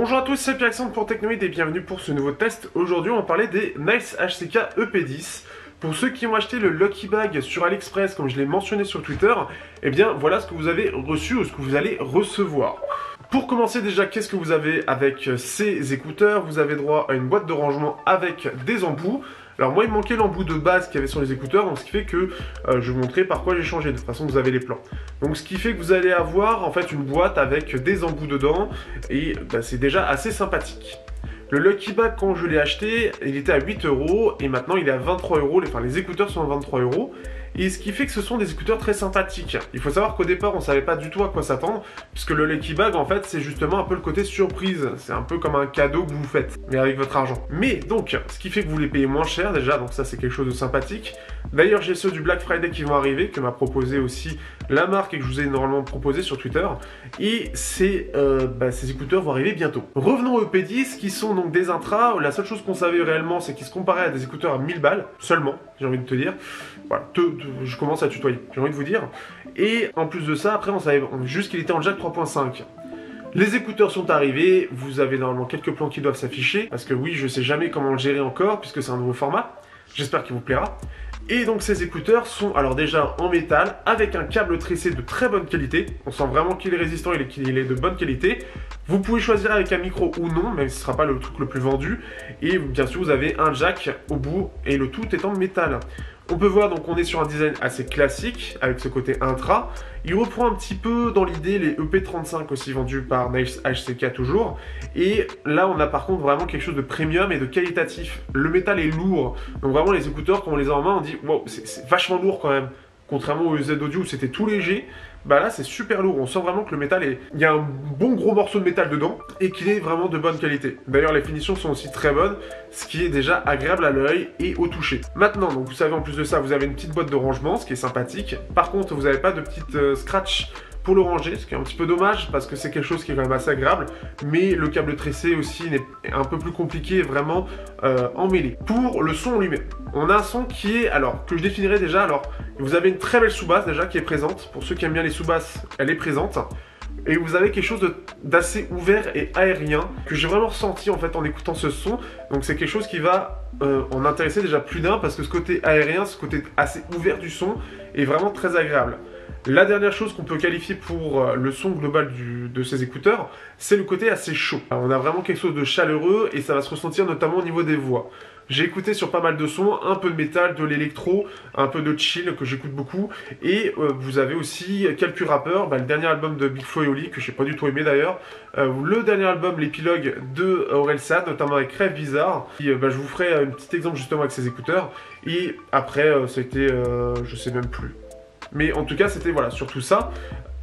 Bonjour à tous, c'est Pierre-Alexandre pour Technoid et bienvenue pour ce nouveau test. Aujourd'hui, on va parler des Nice HCK EP10. Pour ceux qui ont acheté le Lucky Bag sur AliExpress, comme je l'ai mentionné sur Twitter, eh bien voilà ce que vous avez reçu ou ce que vous allez recevoir. Pour commencer déjà, qu'est-ce que vous avez avec ces écouteurs? Vous avez droit à une boîte de rangement avec des embouts. Alors moi il me manquait l'embout de base qu'il y avait sur les écouteurs, donc ce qui fait que je vais vous montrer par quoi j'ai changé, de toute façon vous avez les plans. Donc ce qui fait que vous allez avoir en fait une boîte avec des embouts dedans, et c'est déjà assez sympathique. Le Lucky Bag, quand je l'ai acheté, il était à 8 € et maintenant il est à 23 €. Enfin, les écouteurs sont à 23 €. Et ce qui fait que ce sont des écouteurs très sympathiques. Il faut savoir qu'au départ, on ne savait pas du tout à quoi s'attendre, puisque le Lucky Bag, en fait, c'est justement un peu le côté surprise. C'est un peu comme un cadeau que vous faites, mais avec votre argent. Mais donc, ce qui fait que vous les payez moins cher déjà, donc ça c'est quelque chose de sympathique. D'ailleurs, j'ai ceux du Black Friday qui vont arriver, que m'a proposé aussi la marque et que je vous ai normalement proposé sur Twitter. Et ces écouteurs vont arriver bientôt. Revenons aux EP10, qui sont donc des intras. La seule chose qu'on savait réellement, c'est qu'ils se comparaient à des écouteurs à 1000 balles, seulement, j'ai envie de te dire. Voilà, je commence à tutoyer, j'ai envie de vous dire. Et en plus de ça, après, on savait juste qu'il était en jack 3.5. Les écouteurs sont arrivés, vous avez normalement quelques plans qui doivent s'afficher, parce que oui, je sais jamais comment le gérer encore, puisque c'est un nouveau format. J'espère qu'il vous plaira. Et donc ces écouteurs sont alors déjà en métal, avec un câble tressé de très bonne qualité. On sent vraiment qu'il est résistant et qu'il est de bonne qualité. Vous pouvez choisir avec un micro ou non, même si ce ne sera pas le truc le plus vendu. Et bien sûr, vous avez un jack au bout, et le tout est en métal. On peut voir donc on est sur un design assez classique, avec ce côté intra. Il reprend un petit peu dans l'idée les EP35 aussi vendus par Nice HCK toujours. Et là on a par contre vraiment quelque chose de premium et de qualitatif. Le métal est lourd, donc vraiment les écouteurs quand on les a en main on dit wow, c'est vachement lourd quand même. Contrairement aux Z Audio où c'était tout léger, bah là c'est super lourd, on sent vraiment que le métal est... Il y a un bon gros morceau de métal dedans et qu'il est vraiment de bonne qualité. D'ailleurs les finitions sont aussi très bonnes, ce qui est déjà agréable à l'œil et au toucher. Maintenant, donc vous savez en plus de ça, vous avez une petite boîte de rangement, ce qui est sympathique. Par contre, vous n'avez pas de petite scratch pour le ranger, ce qui est un petit peu dommage parce que c'est quelque chose qui est quand même assez agréable, mais le câble tressé aussi est un peu plus compliqué vraiment emmêlé. Pour le son lui-même, on a un son qui est, alors, que je définirais déjà, alors, vous avez une très belle sous-basse déjà qui est présente, pour ceux qui aiment bien les sous-basses, elle est présente, et vous avez quelque chose d'assez ouvert et aérien, que j'ai vraiment ressenti en fait en écoutant ce son, donc c'est quelque chose qui va en intéresser déjà plus d'un, parce que ce côté aérien, ce côté assez ouvert du son, est vraiment très agréable. La dernière chose qu'on peut qualifier pour le son global de ces écouteurs, c'est le côté assez chaud. Alors, on a vraiment quelque chose de chaleureux et ça va se ressentir notamment au niveau des voix. J'ai écouté sur pas mal de sons, un peu de métal, de l'électro, un peu de chill que j'écoute beaucoup. Et vous avez aussi quelques rappeurs, le dernier album de Big Flo et Oli, que j'ai pas du tout aimé d'ailleurs. Le dernier album, l'épilogue de Orelsan, notamment avec Rêve Bizarre. Et, je vous ferai un petit exemple justement avec ces écouteurs. Et après, ça a été, je sais même plus. Mais en tout cas, c'était voilà, surtout ça.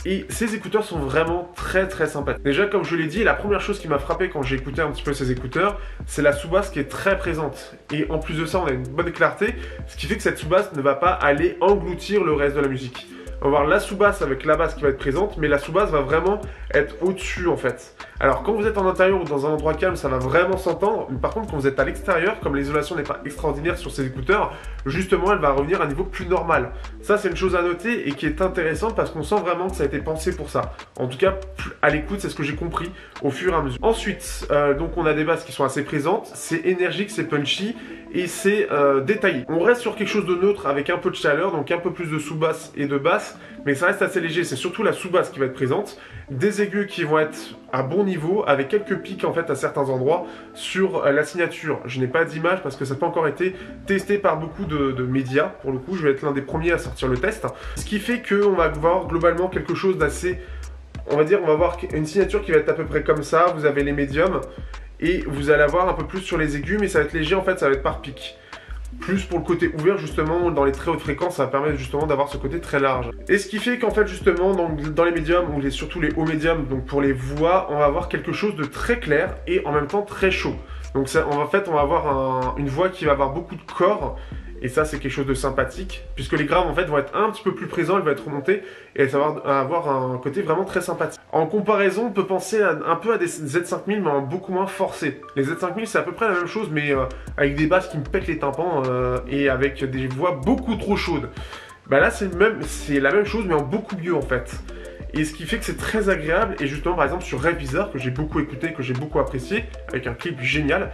Et ces écouteurs sont vraiment très très sympas. Déjà, comme je l'ai dit, la première chose qui m'a frappé quand j'ai écouté un petit peu ces écouteurs, c'est la sous-basse qui est très présente. Et en plus de ça, on a une bonne clarté, ce qui fait que cette sous-basse ne va pas aller engloutir le reste de la musique. On va voir la sous-basse avec la basse qui va être présente, mais la sous-basse va vraiment être au-dessus en fait. Alors quand vous êtes en intérieur ou dans un endroit calme, ça va vraiment s'entendre. Par contre, quand vous êtes à l'extérieur, comme l'isolation n'est pas extraordinaire sur ces écouteurs, justement, elle va revenir à un niveau plus normal. Ça, c'est une chose à noter et qui est intéressante parce qu'on sent vraiment que ça a été pensé pour ça. En tout cas, à l'écoute, c'est ce que j'ai compris au fur et à mesure. Ensuite, donc on a des basses qui sont assez présentes. C'est énergique, c'est punchy et c'est détaillé. On reste sur quelque chose de neutre avec un peu de chaleur, donc un peu plus de sous-basse et de basse, mais ça reste assez léger. C'est surtout la sous-basse qui va être présente. Des aigus qui vont être à bon niveau, avec quelques pics en fait à certains endroits sur la signature. Je n'ai pas d'image parce que ça n'a pas encore été testé par beaucoup de médias. Pour le coup, je vais être l'un des premiers à sortir le test. Ce qui fait qu'on va voir globalement quelque chose d'assez... On va dire, on va voir une signature qui va être à peu près comme ça. Vous avez les médiums et vous allez avoir un peu plus sur les aigus, mais ça va être léger en fait, ça va être par pic. Plus pour le côté ouvert justement, dans les très hautes fréquences, ça va permettre justement d'avoir ce côté très large. Et ce qui fait qu'en fait justement, dans les médiums, ou surtout les hauts médiums, donc pour les voix, on va avoir quelque chose de très clair et en même temps très chaud. Donc ça, en fait, on va avoir une voix qui va avoir beaucoup de corps. Et ça, c'est quelque chose de sympathique, puisque les graves, en fait, vont être un petit peu plus présents, elles vont être remontées, et ça va avoir un côté vraiment très sympathique. En comparaison, on peut penser un peu à des Z5000, mais en beaucoup moins forcé. Les Z5000, c'est à peu près la même chose, mais avec des basses qui me pètent les tympans, et avec des voix beaucoup trop chaudes. Bah là, c'est la même chose, mais en beaucoup mieux, en fait. et ce qui fait que c'est très agréable. Et justement par exemple sur Rêve Bizarre, que j'ai beaucoup écouté, que j'ai beaucoup apprécié, avec un clip génial,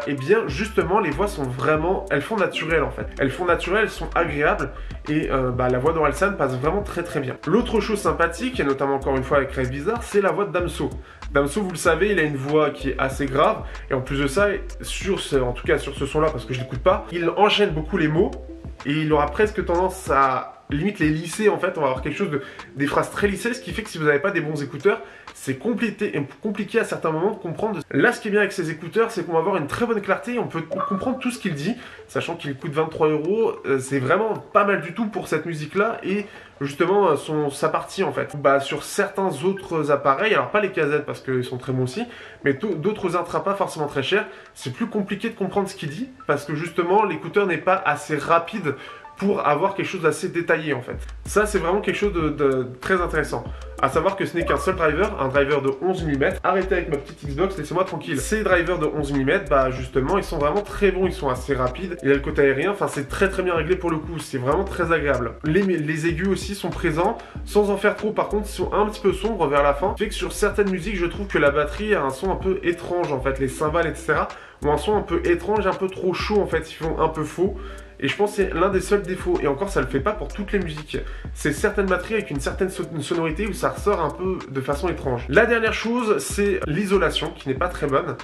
et bien justement les voix sont vraiment, elles font naturelles en fait, elles font naturelles, elles sont agréables, et la voix d'Orelsan passe vraiment très très bien. L'autre chose sympathique, et notamment encore une fois avec Rêve Bizarre, c'est la voix de Damso. Damso, vous le savez, il a une voix qui est assez grave, et en plus de ça, en tout cas sur ce son là, parce que je l'écoute pas, il enchaîne beaucoup les mots, et il aura presque tendance à limite les lisser en fait, on va avoir quelque chose des phrases très lissées, ce qui fait que si vous n'avez pas des bons écouteurs, c'est compliqué à certains moments de comprendre. Là, ce qui est bien avec ces écouteurs, c'est qu'on va avoir une très bonne clarté, on peut comprendre tout ce qu'il dit, sachant qu'il coûte 23 €, c'est vraiment pas mal du tout pour cette musique-là, et justement sa partie en fait. Sur certains autres appareils, alors pas les casettes parce qu'ils sont très bons aussi, mais d'autres intra pas forcément très chers, c'est plus compliqué de comprendre ce qu'il dit, parce que justement l'écouteur n'est pas assez rapide pour avoir quelque chose d'assez détaillé en fait. Ça c'est vraiment quelque chose de très intéressant. À savoir que ce n'est qu'un seul driver, un driver de 11 mm. Arrêtez avec ma petite Xbox, laissez-moi tranquille. Ces drivers de 11 mm, justement, ils sont vraiment très bons, ils sont assez rapides. Il y a le côté aérien, enfin c'est très très bien réglé pour le coup, c'est vraiment très agréable. Les aigus aussi sont présents, sans en faire trop, par contre ils sont un petit peu sombres vers la fin. Ce qui fait que sur certaines musiques, je trouve que la batterie a un son un peu étrange en fait, les cymbales etc. ont un son un peu étrange, un peu trop chaud en fait, ils font un peu faux. Et je pense que c'est l'un des seuls défauts, et encore ça le fait pas pour toutes les musiques. C'est certaines batteries avec une certaine sonorité où ça ressort un peu de façon étrange. La dernière chose, c'est l'isolation, qui n'est pas très bonne,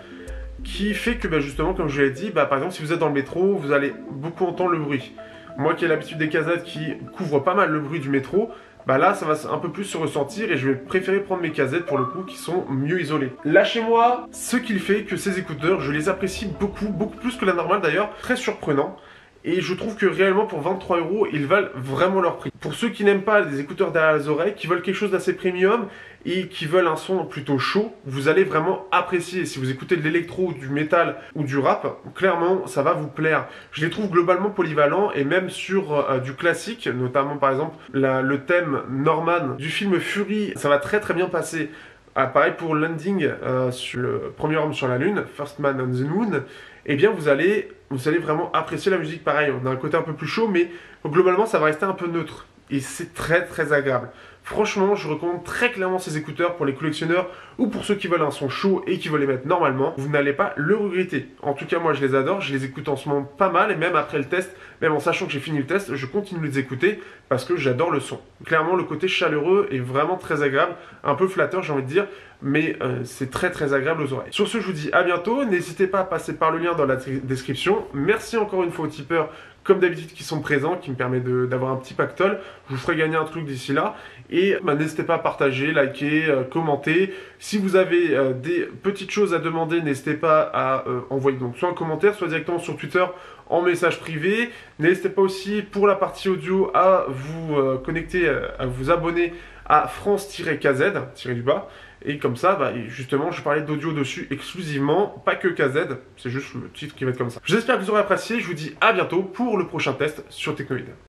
qui fait que justement, comme je l'ai dit, par exemple si vous êtes dans le métro, vous allez beaucoup entendre le bruit. Moi qui ai l'habitude des casettes qui couvrent pas mal le bruit du métro, là ça va un peu plus se ressentir, et je vais préférer prendre mes casettes pour le coup qui sont mieux isolées. Là chez moi, ce qu'il fait que ces écouteurs, je les apprécie beaucoup plus que la normale d'ailleurs, très surprenant. Et je trouve que réellement pour 23 €, ils valent vraiment leur prix. Pour ceux qui n'aiment pas des écouteurs derrière les oreilles, qui veulent quelque chose d'assez premium et qui veulent un son plutôt chaud, vous allez vraiment apprécier. Si vous écoutez de l'électro, du métal ou du rap, clairement ça va vous plaire. Je les trouve globalement polyvalents, et même sur du classique, notamment par exemple le thème Norman du film Fury, ça va très très bien passer. Pareil pour Landing sur le premier homme sur la lune, First Man on the Moon, eh bien vous allez vraiment apprécier la musique. Pareil, on a un côté un peu plus chaud, mais globalement ça va rester un peu neutre, et c'est très très agréable. Franchement, je recommande très clairement ces écouteurs pour les collectionneurs ou pour ceux qui veulent un son chaud et qui veulent les mettre normalement. Vous n'allez pas le regretter. En tout cas, moi je les adore, je les écoute en ce moment pas mal, et même après le test, même en sachant que j'ai fini le test, je continue de les écouter parce que j'adore le son. Clairement, le côté chaleureux est vraiment très agréable, un peu flatteur j'ai envie de dire, mais c'est très très agréable aux oreilles. Sur ce, je vous dis à bientôt, n'hésitez pas à passer par le lien dans la description. Merci encore une fois aux tipeurs, comme d'habitude, qui sont présents, qui me permet d'avoir un petit pactole. Je vous ferai gagner un truc d'ici là, et n'hésitez pas à partager, liker, commenter. Si vous avez des petites choses à demander, n'hésitez pas à envoyer donc soit un commentaire, soit directement sur Twitter en message privé. N'hésitez pas aussi pour la partie audio à vous connecter, à vous abonner à France-KZ, tiré du bas. Et comme ça, justement, je parlais d'audio dessus exclusivement, pas que KZ, c'est juste le titre qui va être comme ça. J'espère que vous aurez apprécié, je vous dis à bientôt pour le prochain test sur Technoïd.